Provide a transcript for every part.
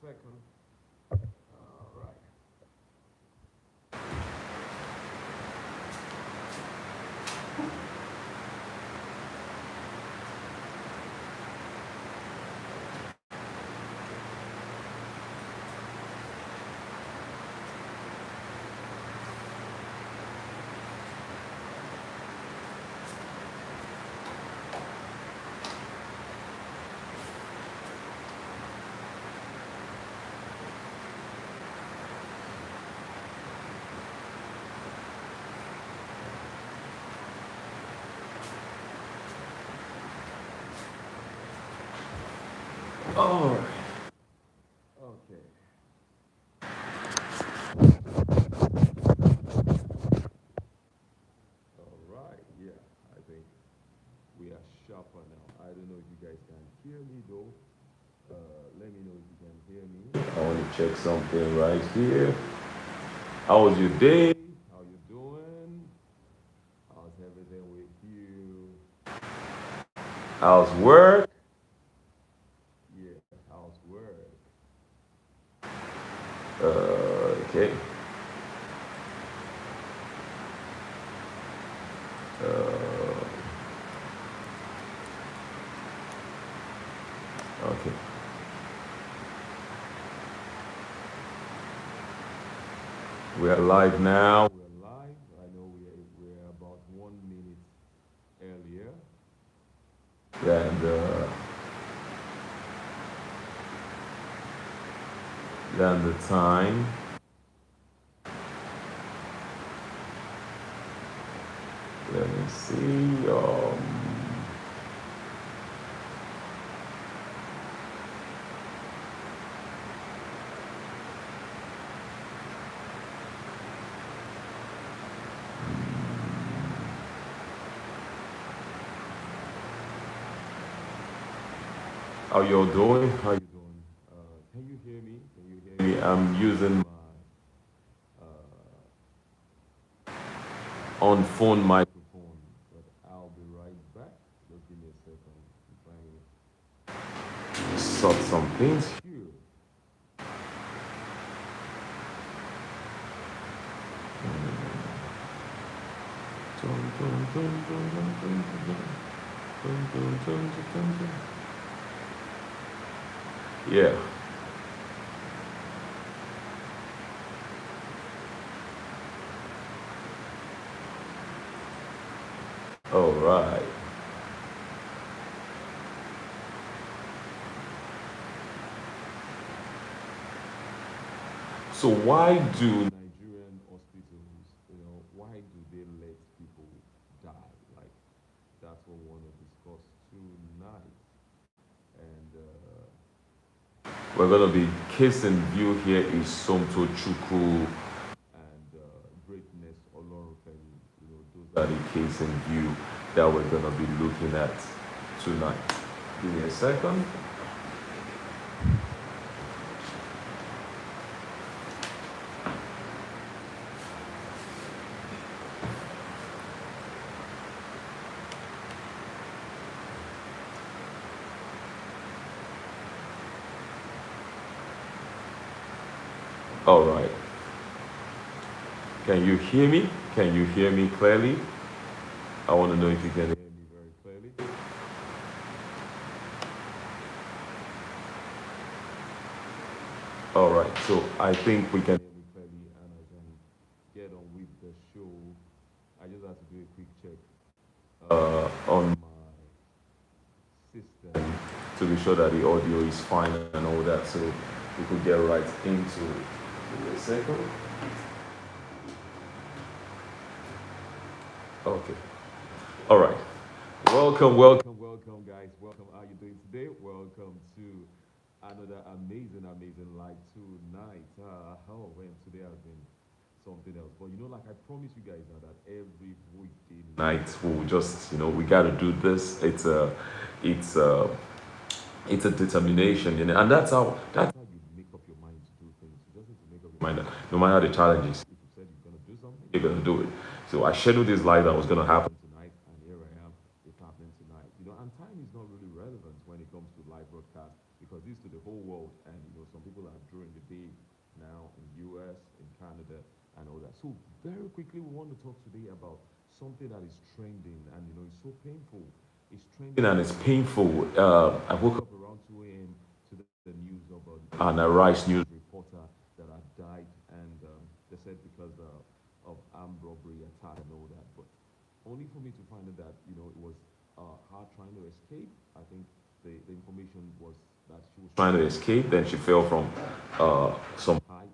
second. All right. All right. Okay. All right. Yeah, I think we are sharper now. I don't know if you guys can hear me though. Let me know if you can hear me. I want to check something right here. How was your day? How you doing? How's everything with you? How's work? Yeah, how's work? Okay. Uh, okay. We are live now. We're live. I know we're about 1 minute earlier than the time. Let me see. How you all doing? How you doing? Can you hear me? Can you hear me? I'm using my on phone microphone, but I'll be right back. Just give me a second. I'm trying to sort some things here. Yeah. All right. So why do Nigerian hospitals, why do they let people die? Like that's what we want to discuss tonight. And we're gonna be case in view here is Somtochukwu and Greatness Olorunfemi. Those are the case in view that we're gonna be looking at tonight. Give me a second. All right. Can you hear me? Can you hear me clearly? I want to know if you can hear me very clearly. All right. So I think we can hear me clearly and I can get on with the show. I just have to do a quick check on my system to be sure that the audio is fine and all that. So we could get right into it. Give me a second. Okay. All right. Welcome, guys. Welcome. How you doing today? Welcome to another amazing live tonight. Oh man, today has been something else. But like I promised you guys now that every weekday night we'll just, we got to do this. It's a, it's a determination, and that's how you make up your mind to do things. You just need to make up your mind that no matter the challenges, if you said you're gonna do something, you're gonna do it. So I scheduled this live that was gonna happen tonight, and here I am. It's happening tonight. And time is not really relevant when it comes to live broadcast because this is to the whole world, and some people are all that. So very quickly, we want to talk today about something that is trending, and it's so painful. It's trending and it's painful. I woke up around 2 a.m. to the news of an Arise News reporter that had died, and they said because of armed robbery attack and all that. But only for me to find out that it was her trying to escape. I think the information was that she was trying to escape. Then she fell from some height,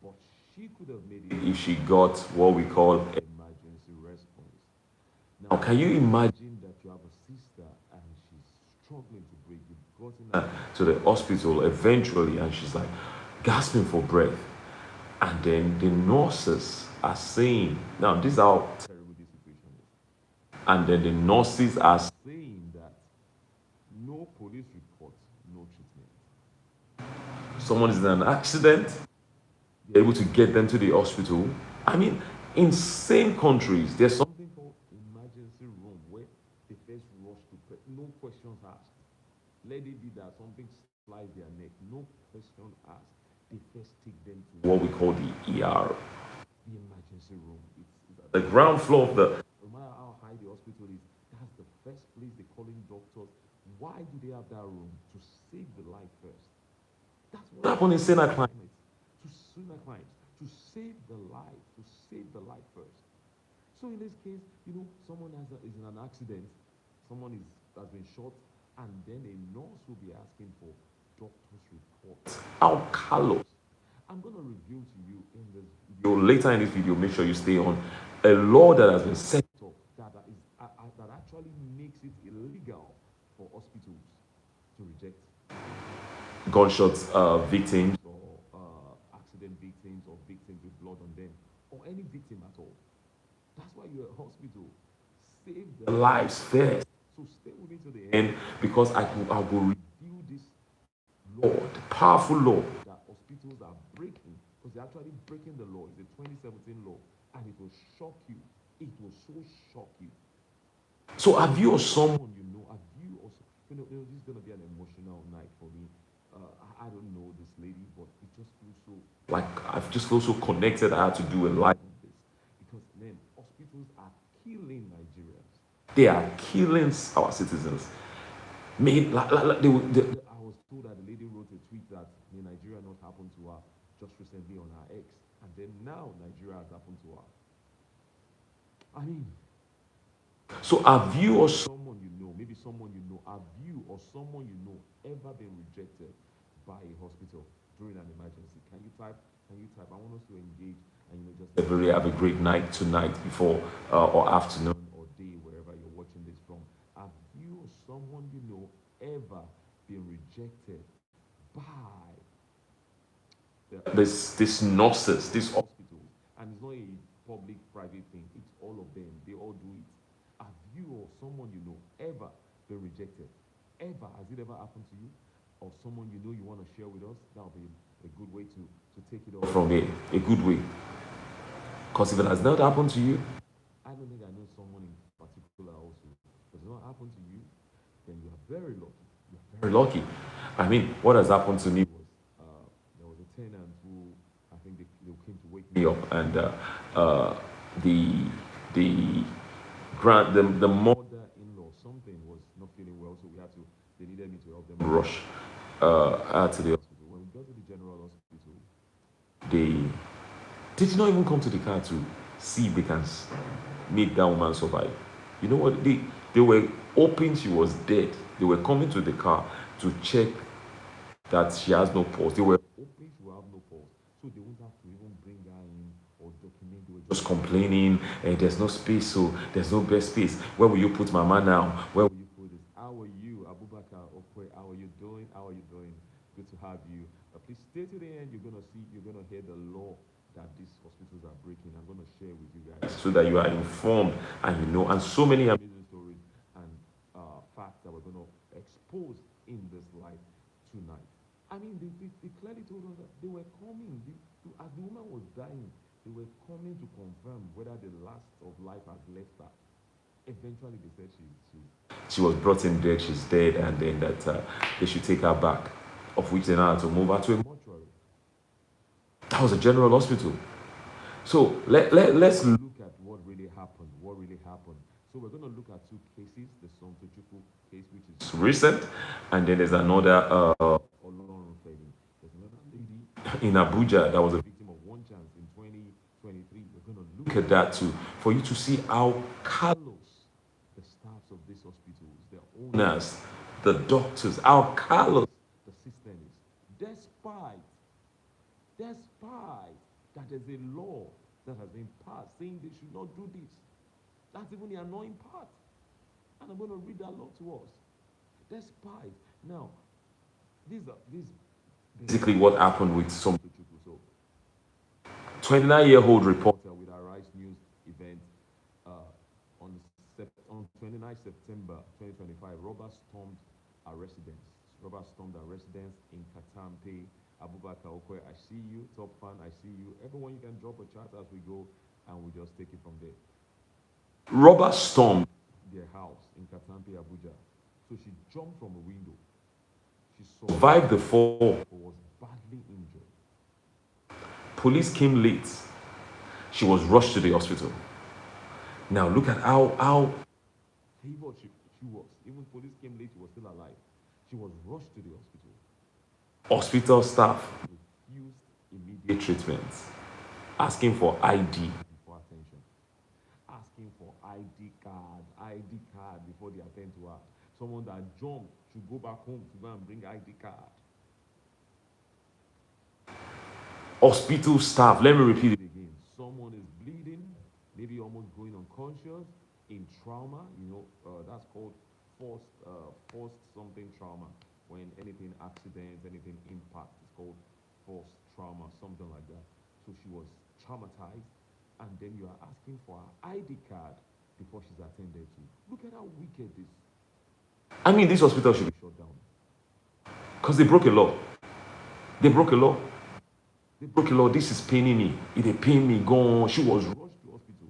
but she could have made it if she got what we call emergency response. Now, can you imagine that you have a sister and she's struggling to breathe? You've gotten her to the hospital eventually, and she's like gasping for breath. And then the nurses are saying, now this is how terrible this situation is. And then the nurses are saying that no police report, no treatment. Someone is in an accident, they're able to get them to the hospital. I mean, in same countries, there's something called emergency room where they first rush to no questions asked. Let it be that something slides their neck, no question asked. They first take them to what we call the ER, the emergency room. It's at the ground floor of the. No matter how high the hospital is, that's the first place they call in doctors. Why do they have that room? To save the life first. That's what happened in Sena Climate. To save the life, first. So in this case, someone is in an accident, someone has been shot, and then a nurse will be asking for doctor's report. How callous. I'm going to reveal to you in this video, later in this video, make sure you stay on, a law that has been set up that actually makes it illegal for hospitals to reject gunshot victims or accident victims or victims with blood on them or any victim at all. That's why you're a hospital. Save their lives first. So stay with me to the end because I will review this law, the powerful law that hospitals are breaking, because they're actually breaking the law. It's a 2017 law, and it will shock you. It will so shock you. So have you or someone have you also, this is going to be an emotional night for me. I don't know this lady, but it just feels so, like, I just feel so connected. I had to do a live on this, because, man, hospitals are killing Nigerians. They are killing our citizens. I was told that the lady wrote a tweet that Nigeria not happened to her just recently on her ex, and then now Nigeria has happened to her. I mean, so have you or someone maybe someone have you or someone ever been rejected by a hospital during an emergency? Can you type? I want us to engage and just have a great night tonight before or afternoon or day, wherever you're watching this from. Have you or someone ever been rejected by this nurses, this hospital? And it's not a public-private thing. It's all of them. They all do it. Have you or someone ever been rejected? Ever? Has it ever happened to you? Or someone you want to share with us? That'll be a good way to take it off from here. A good way. Because if it has not happened to you, I don't think I know someone in particular also. If it's not happened to you, then you are very lucky. You're very lucky. I mean, what has happened to me was there was a tenant who, I think they came to wake me up, and the mother-in-law, something was not feeling well, so they needed me to help them rush her to the hospital. When we got to the general hospital, they did not even come to the car to see if they can make that woman survive. You know what? They were hoping she was dead. They were coming to the car to check that she has no pulse. They were hoping she will have no pulse, so they won't have to even bring her in or document. They were just complaining, and there's no space, so there's no bed space. Where will you put Mama now? Where will you put this? How are you, Abubakar Okwe? How are you doing? Good to have you. Please stay to the end. You're gonna hear the law that these hospitals are breaking. I'm gonna share with you guys so that you are informed and and so many amazing stories and facts that we're gonna expose in this live tonight. I mean, they clearly told us that they were coming. As the woman was dying, they were coming to confirm whether the last of life has left her. Eventually, they said she was brought in dead, she's dead, and then that they should take her back, of which they now had to move her to a mortuary. That was a general hospital. So let's look at what really happened. What really happened. So we're going to look at two cases: the Somtochukwu case, which is recent, and then there's another Olorunfemi. There's another lady in Abuja that was a victim of one chance in 2023. We're going to look at that too, for you to see how callous the staffs of these hospitals, the owners, the doctors, how callous the system is, despite that there's a law that has been passed saying they should not do this. That's even the annoying part. And I'm going to read that law to us. Despite. Now, this basically what happened with some so 29-year-old reporter with Arise News event on 29 September 2025, robbers stormed a residence. Robbers stormed a residence in Katampe. Abubakar Okwe, I see you. Top fan, I see you. Everyone, you can drop a chat as we go, and we just take it from there. Robbers stormed their house in Katampe, Abuja. So she jumped from a window. She survived the fall, but was badly injured. Police came late. She was rushed to the hospital. Now look at how favored she was. Even police came late, she was still alive. She was rushed to the hospital. Hospital staff refused immediate treatment, asking for ID before attention, asking for ID card before they attend to her. Someone that jumped should go back home to go and bring ID card. Hospital staff, let me repeat it again. Someone is bleeding, maybe almost going unconscious, in trauma, that's called forced something trauma. When anything accidents, anything impact, it's called forced trauma, something like that. So she was traumatized, and then you are asking for her ID card before she's attended to. Look at how wicked this. I mean, this hospital should be shut down. Because they broke a law. They broke a law. They broke a law. This is paining me. It they pain me. Go on. She was rushed to hospital.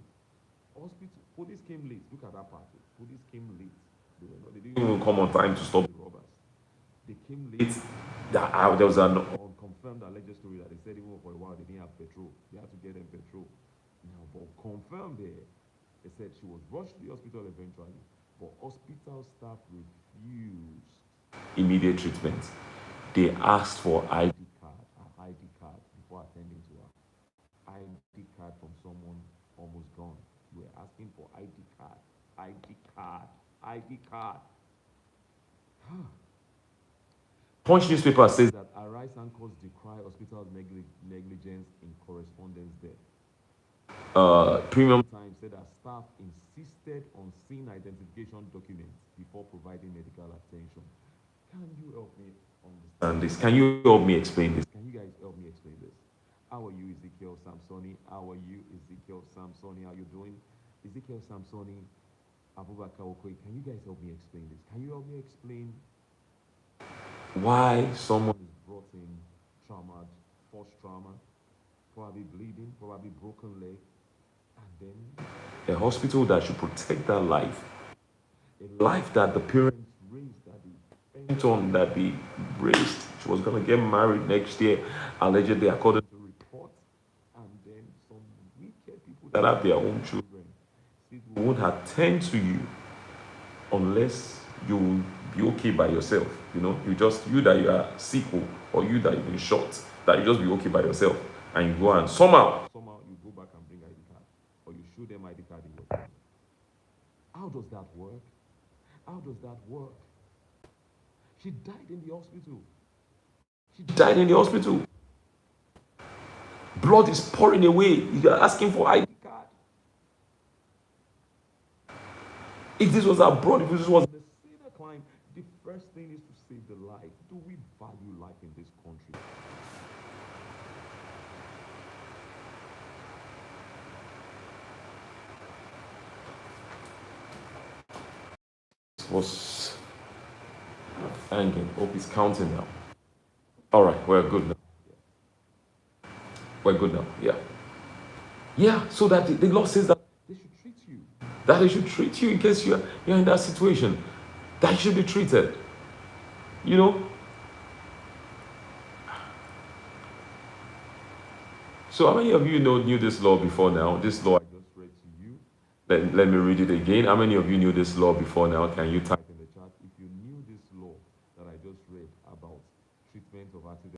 Police came late. Look at that part. Police came late. They didn't even come on time to stop the robbers. They came late. There was an unconfirmed alleged story that they said even for a while they didn't have petrol. They had to get them petrol. Now, but confirmed there, they said she was rushed to the hospital eventually, but hospital staff refused immediate treatment. They asked for ID card before attending to her. ID card from someone almost gone. We're asking for ID card. Punch newspaper says that Arise anchors decry hospital negligence in correspondence there. Premium Times said that staff insisted on seeing identification documents before providing medical attention. Can you help me understand this? Can you help me explain this? Can you guys help me explain this? How are you, Ezekiel Samsoni? How are you, Ezekiel Samsoni? How you doing? Ezekiel Samsoni, Abubakar Okwe, can you guys help me explain this? Can you help me explain why someone is brought in trauma, forced trauma, probably bleeding, probably broken leg, and then a hospital that should protect that life, a life that the parents raised, that they bent on, that they raised. She was going to get married next year, allegedly, according to reports, and then some wicked people that have their own children won't attend to you unless you be okay by yourself. You that you are sick, or you that you've been shot, that you just be okay by yourself, and you go and somehow you go back and bring ID card, or you show them ID card in your phone. How does that work? She died in the hospital. Blood is pouring away. You are asking for ID card. If this was abroad, if this was the same crime, the first thing is to save the life. Do we value life in this country? Was hanging. Hope he's counting now. All right, we're good now. We're good now. Yeah. So that the law says that they should treat you. That they should treat you in case you're in that situation. That you should be treated. So how many of you knew this law before now? This law I just read to you. Let me read it again. How many of you knew this law before now? Can you type in the chat if you knew this law that I just read about treatment of accident?